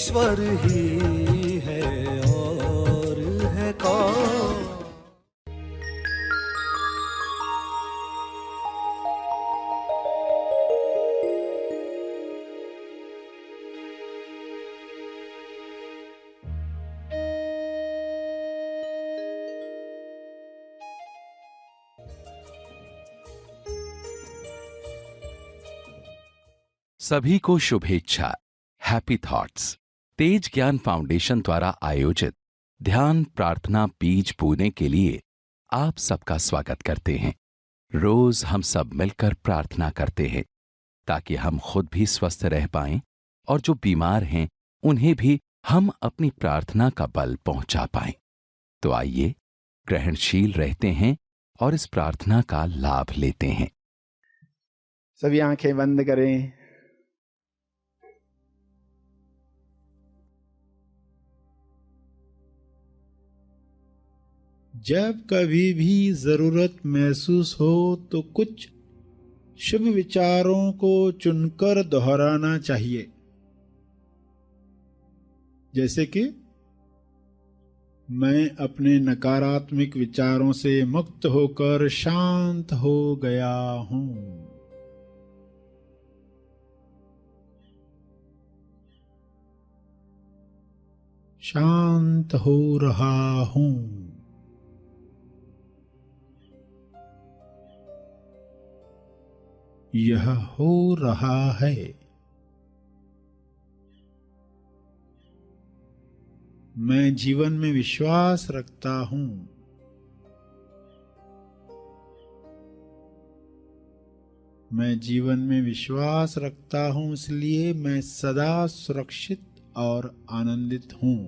ईश्वर ही है और है कौन। सभी को शुभेच्छा। हैप्पी थॉट्स तेज ज्ञान फाउंडेशन द्वारा आयोजित ध्यान प्रार्थना बीज बोने के लिए आप सबका स्वागत करते हैं। रोज हम सब मिलकर प्रार्थना करते हैं ताकि हम खुद भी स्वस्थ रह पाएं और जो बीमार हैं उन्हें भी हम अपनी प्रार्थना का बल पहुंचा पाएं। तो आइए ग्रहणशील रहते हैं और इस प्रार्थना का लाभ लेते हैं। सभी आंखें बंद करें। जब कभी भी जरूरत महसूस हो तो कुछ शुभ विचारों को चुनकर दोहराना चाहिए, जैसे कि मैं अपने नकारात्मक विचारों से मुक्त होकर शांत हो गया हूं। शांत हो रहा हूं। यह हो रहा है। मैं जीवन में विश्वास रखता हूं। मैं जीवन में विश्वास रखता हूं, इसलिए मैं सदा सुरक्षित और आनंदित हूं।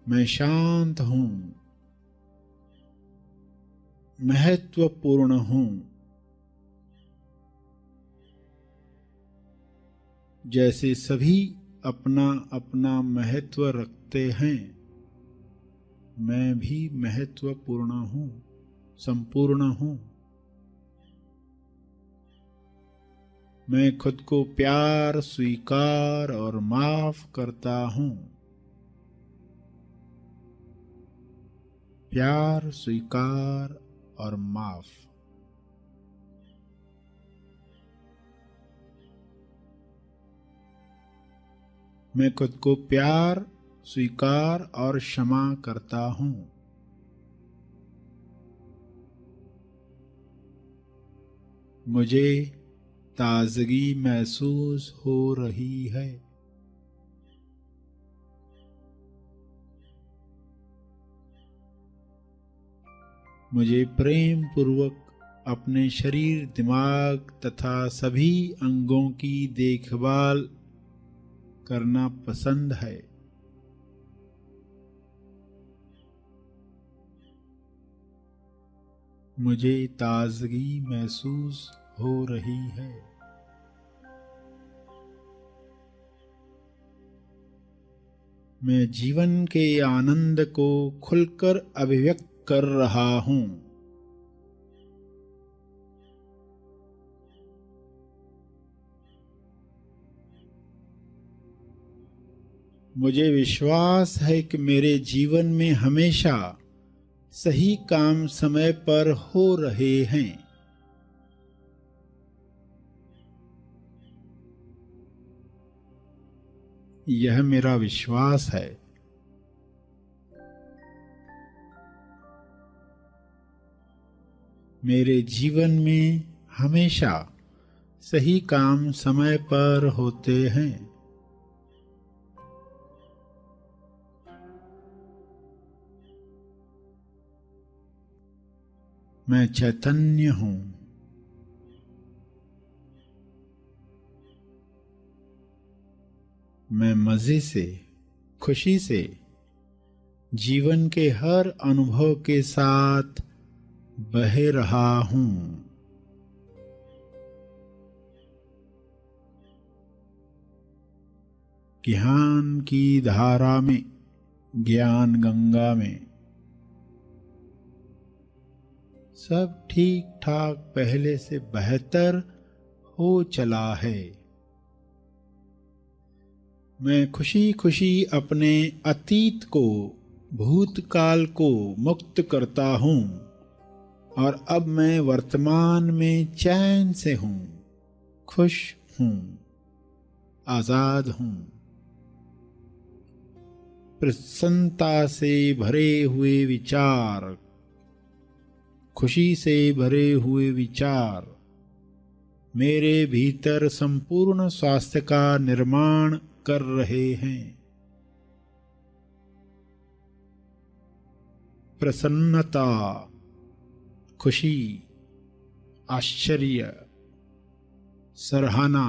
मैं शांत हूं, महत्वपूर्ण हूं। जैसे सभी अपना अपना महत्व रखते हैं, मैं भी महत्वपूर्ण हूं, संपूर्ण हूं। मैं खुद को प्यार, स्वीकार और माफ करता हूं। प्यार, स्वीकार और माफ। मैं खुद को प्यार, स्वीकार और क्षमा करता हूं। मुझे ताजगी महसूस हो रही है। मुझे प्रेम पूर्वक अपने शरीर, दिमाग तथा सभी अंगों की देखभाल करना पसंद है। मुझे ताजगी महसूस हो रही है। मैं जीवन के आनंद को खुलकर अभिव्यक्त कर रहा हूं। मुझे विश्वास है कि मेरे जीवन में हमेशा सही काम समय पर हो रहे हैं। यह मेरा विश्वास है। मेरे जीवन में हमेशा सही काम समय पर होते हैं। मैं चैतन्य हूं। मैं मजे से, खुशी से जीवन के हर अनुभव के साथ बह रहा हूं। ज्ञान की धारा में, ज्ञान गंगा में सब ठीक ठाक, पहले से बेहतर हो चला है। मैं खुशी खुशी अपने अतीत को, भूतकाल को मुक्त करता हूँ और अब मैं वर्तमान में चैन से हूँ, खुश हूँ, आजाद हूँ। प्रसन्नता से भरे हुए विचार, खुशी से भरे हुए विचार मेरे भीतर संपूर्ण स्वास्थ्य का निर्माण कर रहे हैं। प्रसन्नता, खुशी, आश्चर्य, सराहना,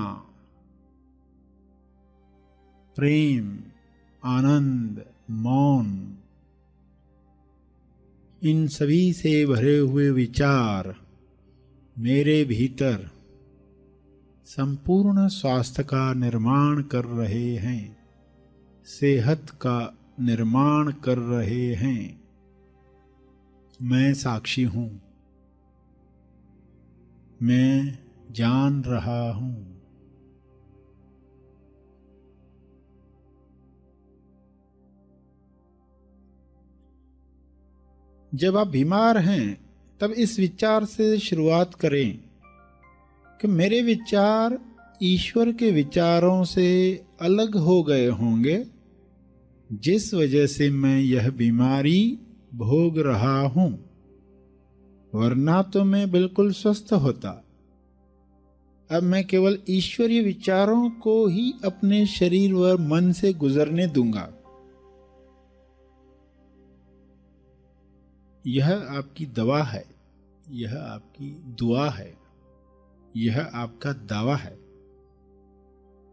प्रेम, आनंद, मौन, इन सभी से भरे हुए विचार मेरे भीतर संपूर्ण स्वास्थ्य का निर्माण कर रहे हैं, सेहत का निर्माण कर रहे हैं। मैं साक्षी हूँ, मैं जान रहा हूँ। जब आप बीमार हैं तब इस विचार से शुरुआत करें कि मेरे विचार ईश्वर के विचारों से अलग हो गए होंगे, जिस वजह से मैं यह बीमारी भोग रहा हूं, वरना तो मैं बिल्कुल स्वस्थ होता। अब मैं केवल ईश्वरीय विचारों को ही अपने शरीर व मन से गुजरने दूंगा। यह आपकी दवा है, यह आपकी दुआ है, यह आपका दावा है।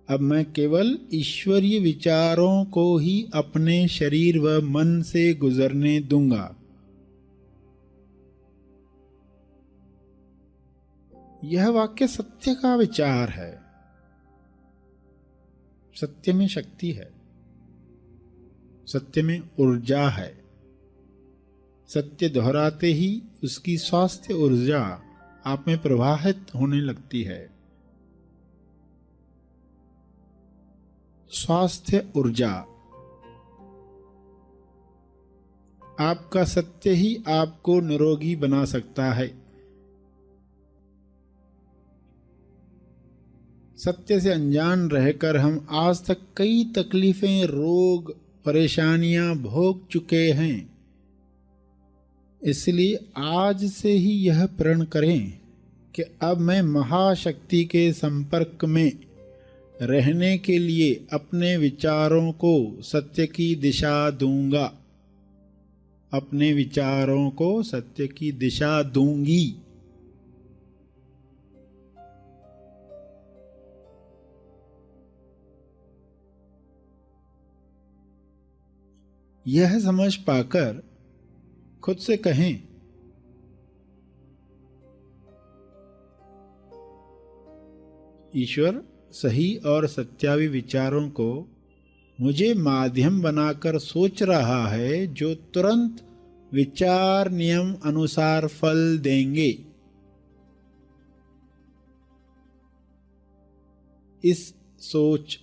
अब मैं केवल ईश्वरीय विचारों को ही अपने शरीर व मन से गुजरने दूंगा। यह वाक्य सत्य का विचार है। सत्य में शक्ति है, सत्य में ऊर्जा है। सत्य दोहराते ही उसकी स्वास्थ्य ऊर्जा आप में प्रवाहित होने लगती है। स्वास्थ्य ऊर्जा, आपका सत्य ही आपको निरोगी बना सकता है। सत्य से अनजान रहकर हम आज तक कई तकलीफें, रोग, परेशानियां भोग चुके हैं। इसलिए आज से ही यह प्रण करें कि अब मैं महाशक्ति के संपर्क में रहने के लिए अपने विचारों को सत्य की दिशा दूंगा, अपने विचारों को सत्य की दिशा दूंगी। यह समझ पाकर खुद से कहें, ईश्वर सही और सत्यावी विचारों को मुझे माध्यम बनाकर सोच रहा है, जो तुरंत विचार नियम अनुसार फल देंगे। इस सोच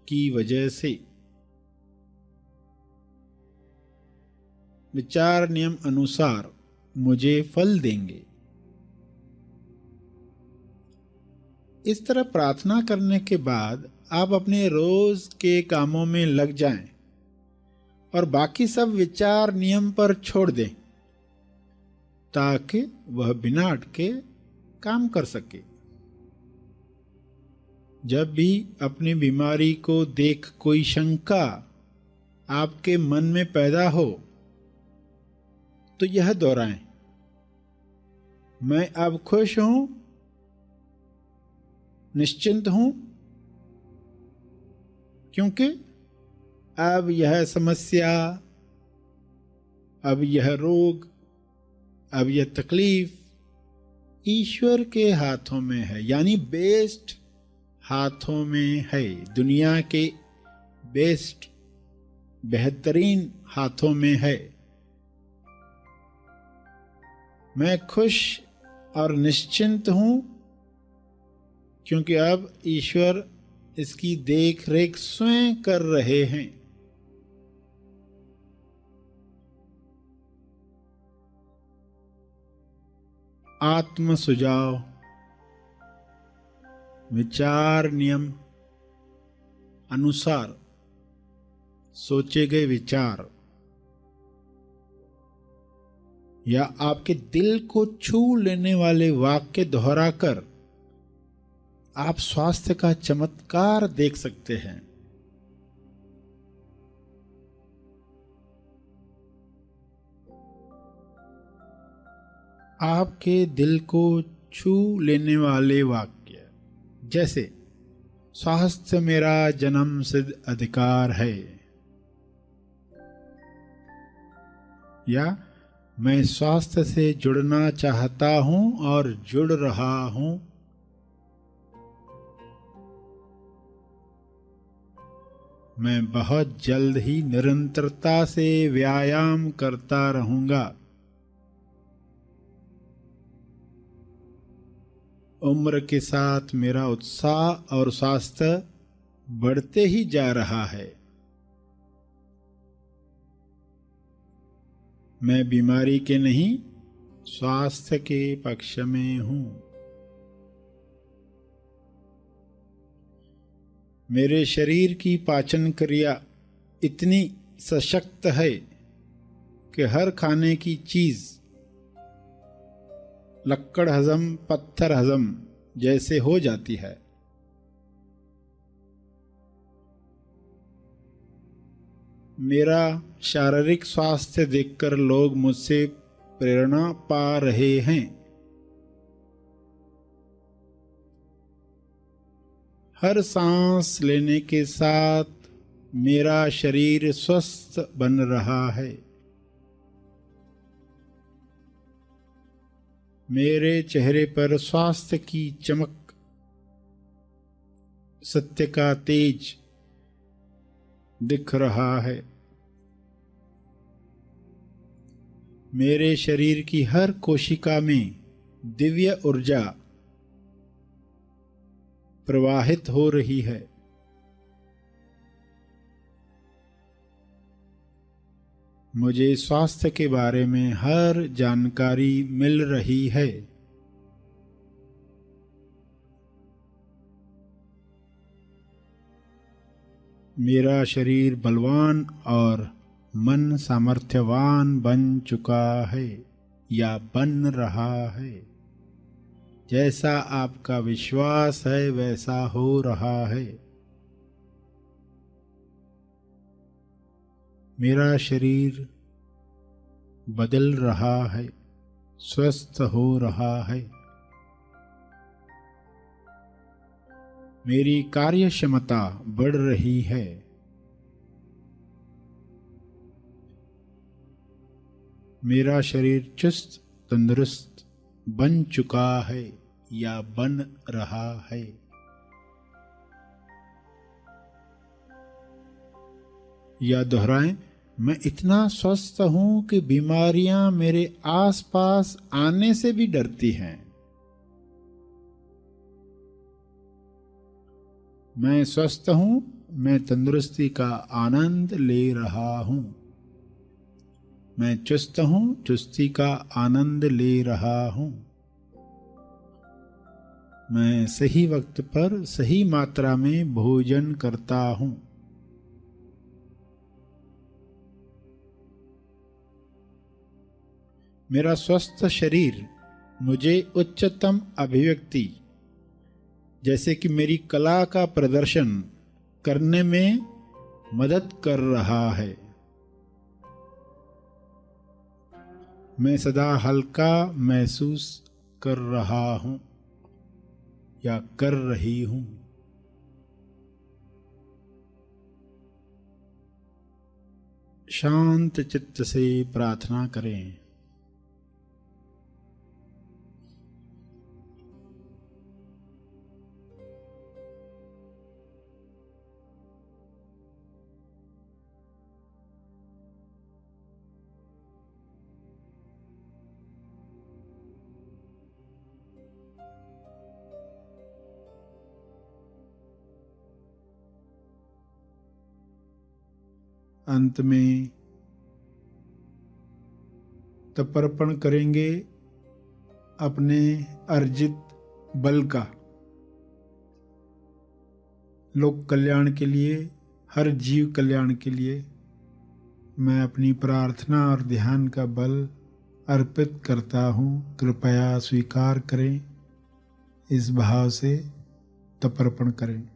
की वजह से विचार नियम अनुसार मुझे फल देंगे। इस तरह प्रार्थना करने के बाद आप अपने रोज के कामों में लग जाएं और बाकी सब विचार नियम पर छोड़ दें, ताकि वह बिना अटके काम कर सके। जब भी अपनी बीमारी को देख कोई शंका आपके मन में पैदा हो तो यह दोहराएं, मैं अब खुश हूं, निश्चिंत हूं, क्योंकि अब यह समस्या, अब यह रोग, अब यह तकलीफ ईश्वर के हाथों में है, यानी बेस्ट हाथों में है। दुनिया के बेस्ट, बेहतरीन हाथों में है। मैं खुश और निश्चिंत हूं, क्योंकि अब ईश्वर इसकी देख रेख स्वयं कर रहे हैं। आत्म सुझाव, विचार नियम अनुसार सोचे गए विचार या आपके दिल को छू लेने वाले वाक्य दोहराकर आप स्वास्थ्य का चमत्कार देख सकते हैं। आपके दिल को छू लेने वाले वाक्य जैसे स्वास्थ्य मेरा जन्म सिद्ध अधिकार है, या मैं स्वास्थ्य से जुड़ना चाहता हूं और जुड़ रहा हूं, मैं बहुत जल्द ही निरंतरता से व्यायाम करता रहूंगा, उम्र के साथ मेरा उत्साह और स्वास्थ्य बढ़ते ही जा रहा है, मैं बीमारी के नहीं स्वास्थ्य के पक्ष में हूं, मेरे शरीर की पाचन क्रिया इतनी सशक्त है कि हर खाने की चीज लक्कड़ हजम पत्थर हजम जैसे हो जाती है। मेरा शारीरिक स्वास्थ्य देखकर लोग मुझसे प्रेरणा पा रहे हैं, हर सांस लेने के साथ मेरा शरीर स्वस्थ बन रहा है, मेरे चेहरे पर स्वास्थ्य की चमक, सत्य का तेज दिख रहा है, मेरे शरीर की हर कोशिका में दिव्य ऊर्जा प्रवाहित हो रही है, मुझे स्वास्थ्य के बारे में हर जानकारी मिल रही है, मेरा शरीर बलवान और मन सामर्थ्यवान बन चुका है या बन रहा है, जैसा आपका विश्वास है वैसा हो रहा है, मेरा शरीर बदल रहा है, स्वस्थ हो रहा है, मेरी कार्य क्षमता बढ़ रही है, मेरा शरीर चुस्त तंदुरुस्त बन चुका है या बन रहा है, या दोहराएं, मैं इतना स्वस्थ हूं कि बीमारियां मेरे आसपास आने से भी डरती हैं, मैं स्वस्थ हूं, मैं तंदुरुस्ती का आनंद ले रहा हूं, मैं चुस्त हूं, चुस्ती का आनंद ले रहा हूं, मैं सही वक्त पर सही मात्रा में भोजन करता हूं, मेरा स्वस्थ शरीर मुझे उच्चतम अभिव्यक्ति जैसे कि मेरी कला का प्रदर्शन करने में मदद कर रहा है, मैं सदा हल्का महसूस कर रहा हूं या कर रही हूं, शांत चित्त से प्रार्थना करें। अंत में तर्पण करेंगे अपने अर्जित बल का, लोक कल्याण के लिए, हर जीव कल्याण के लिए मैं अपनी प्रार्थना और ध्यान का बल अर्पित करता हूँ, कृपया स्वीकार करें। इस भाव से तर्पण करें।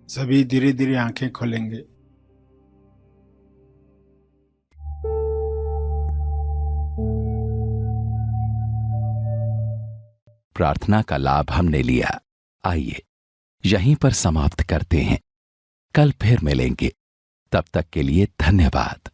सभी धीरे धीरे आंखें खोलेंगे। प्रार्थना का लाभ हमने लिया। आइए यहीं पर समाप्त करते हैं। कल फिर मिलेंगे। तब तक के लिए धन्यवाद।